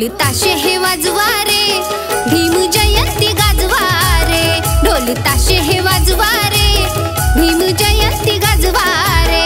ढोल ताशे हे वाजवा रे, भीम जयंती गाजवा रे। ढोल ताशे हे वाजवा रे, भीम जयंती गाजवा रे।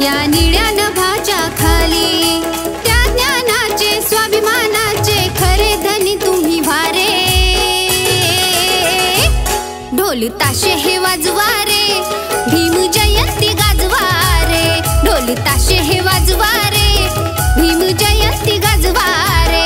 या निळ्या नभाच्या खाली त्या ज्ञानाचे स्वाभिमानाचे खरे धनी तुम्ही भारे। ढोल ताशे हे वाजवा रे, भीम जयंती गाजवा रे। ढोल ताशे हे वाजवा रे, भीम जयंती गाजवा रे।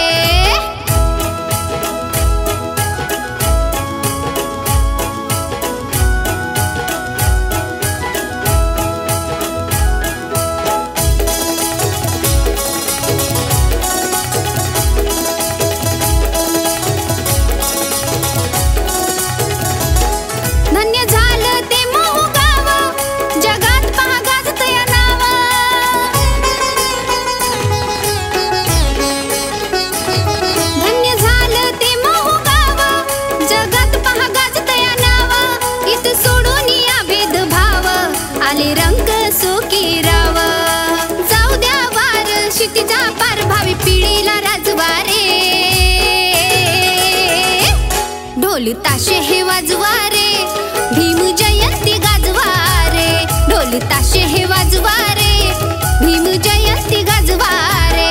आले रंग सोकीराव, जाऊ द्या वार क्षितिजा पार भावी पिढीला राजवारे। ढोल ताशे हे वाजवा रे, भीम जयंती गाजवा रे। ढोल ताशे हे वाजवा रे, भीम जयंती गाजवा रे।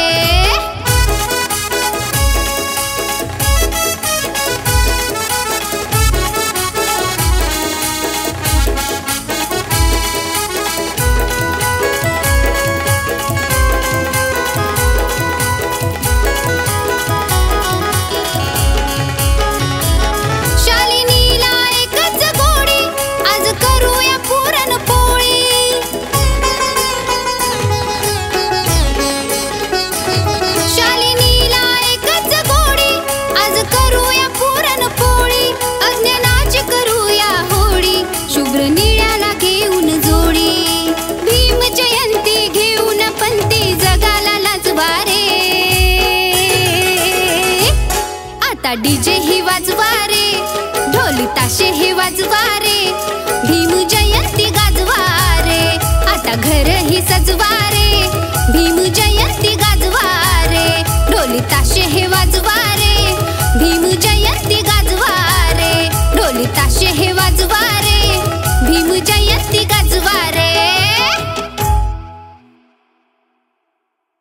डीजे ही वाजवा रे, ढोल ताशे हे वाजवा रे। भीम जयंती गाजवा रे, आता घर ही सजवा रे। भीम जयंती गाजवा रे, ढोल ताशे हे वाजवा रे।